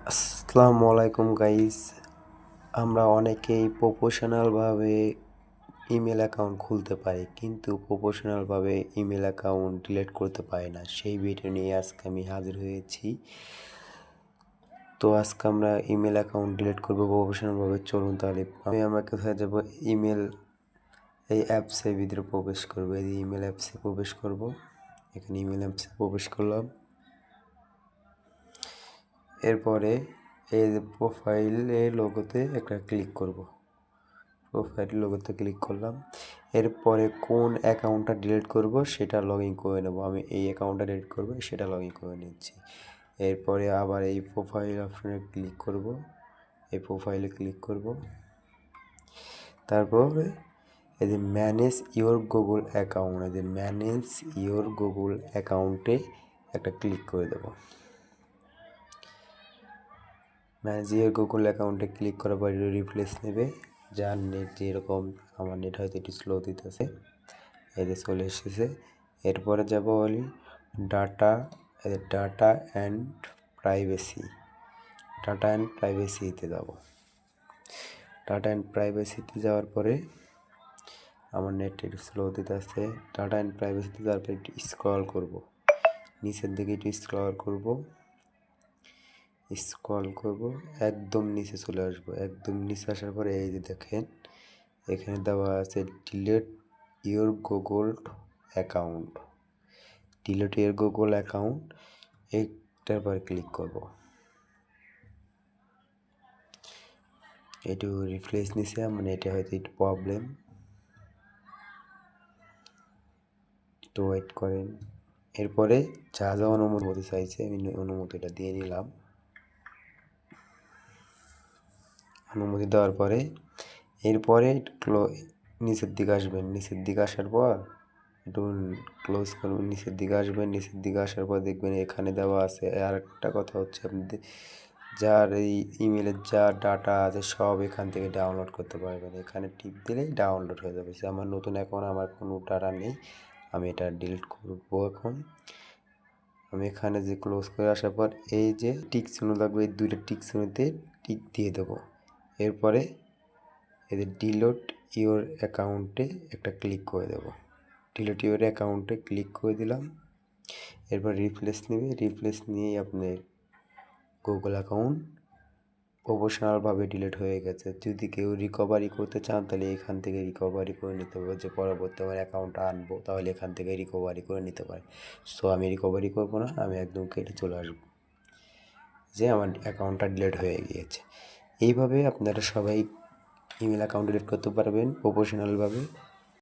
আসসালামু আলাইকুম গাইস। আমরা অনেকেই প্রফেশনালভাবে ইমেল অ্যাকাউন্ট খুলতে পারি, কিন্তু প্রফেশনালভাবে ইমেল অ্যাকাউন্ট ডিলিট করতে পারি না। সেই ভিডিও নিয়ে আজকে আমি হাজির হয়েছি। তো আজকে আমরা ইমেল অ্যাকাউন্ট ডিলিট করবো প্রফেশনালভাবে। চলুন তাহলে আমরা কোথায় যাব? ইমেল এই অ্যাপসের ভিতরে প্রবেশ করবো। এই ইমেল অ্যাপসে প্রবেশ করব। এখানে ইমেল অ্যাপসে প্রবেশ করলাম। এরপরে এই প্রোফাইলের লোগোতে একটা ক্লিক করব। প্রোফাইল লোগোতে ক্লিক করলাম। এরপরে কোন অ্যাকাউন্টটা ডিলিট করব সেটা লগ ইন করে নেব। আমি এই অ্যাকাউন্টটা ডিলিট করব, সেটা লগ ইন করে নিচ্ছি। এরপরে আবার এই প্রোফাইল অপশনে ক্লিক করব। এই প্রোফাইলে ক্লিক করব। তারপরে এই যে ম্যানেজ ইওর গুগল অ্যাকাউন্ট, এই যে ম্যানেজ ইওর গুগল অ্যাকাউন্টে একটা ক্লিক করে দেব। ম্যানেজ ইওর গুগল অ্যাকাউন্টে ক্লিক করার পর রিপ্লেস নেবে। যার নেট যেরকম, আমার নেট হয়তো একটু স্লো দিতেছে। এতে চলে এসেছে। এরপরে যাব বলি data and privacy. Data and প্রাইভেসিতে যাব। ডাটা অ্যান্ড প্রাইভেসিতে যাওয়ার পরে আমার নেট একটু স্লো দিতেছে। ডাটা অ্যান্ড প্রাইভেসিতে যাওয়ার পরে একটু স্ক্রল করব, নিচের দিকে একটু স্ক্রল করব, একদম নিচে চলে আসবো। একদম নিচে আসার পরে এই যে দেখেন, এখানে দেওয়া আছে delete your Google account. Delete your Google account, এইটার পর ক্লিক করব। একটু রিফ্রেশ নিছে, মানে এটা হয়তো একটু প্রবলেম, একটু ওয়েট করেন। এরপরে যা যা অনুমতি চাইছে আমি অনুমতিটা দিয়ে নিলাম। অনুমতি দেওয়ার পরে এরপরে নিচের দিকে আসবেন। নিচের দিকে আসার পর একটু ক্লোজ করবেন। নিচের দিকে আসবেন। নিচের দিকে আসার পর দেখবেন এখানে দেওয়া আছে। আর একটা কথা হচ্ছে, আপনি যার এই ইমেলের যা ডাটা আছে সব এখান থেকে ডাউনলোড করতে পারবেন। এখানে টিপ দিলেই ডাউনলোড হয়ে যাবে। আমার নতুন অ্যাকাউন্ট, আমার কোনো ডাটা নেই, আমি এটা ডিলিট করব। এখন আমি এখানে যে ক্লোজ করে আসার পর এই যে টিক চিহ্ন লাগবে, এই দুইটা টিক চিহ্নতে টিক দিয়ে দেবো। এরপরে এদের ডিলিট ইওর অ্যাকাউন্টে একটা ক্লিক করে দেব। ডিলিট ইওর অ্যাকাউন্টে ক্লিক করে দিলাম। এরপর রিপ্লেস নেবে। রিপ্লেস নিয়েই আপনার গুগল অ্যাকাউন্ট প্রফেশনালভাবে ডিলিট হয়ে গেছে। যদি কেউ রিকভারি করতে চান তাহলে এখান থেকে রিকভারি করে নিতে হবে। যে পরবর্তী আমার অ্যাকাউন্টটা আনবো তাহলে এখান থেকে রিকভারি করে নিতে পারে। সো আমি রিকভারি করবো না, আমি একদম কেটে চলে আসবো যে আমার অ্যাকাউন্টটা ডিলিট হয়ে গিয়েছে। এইভাবে আপনারা সবাই ইমেল অ্যাকাউন্ট ডিলিট করতে পারবেন প্রফেশনালভাবে।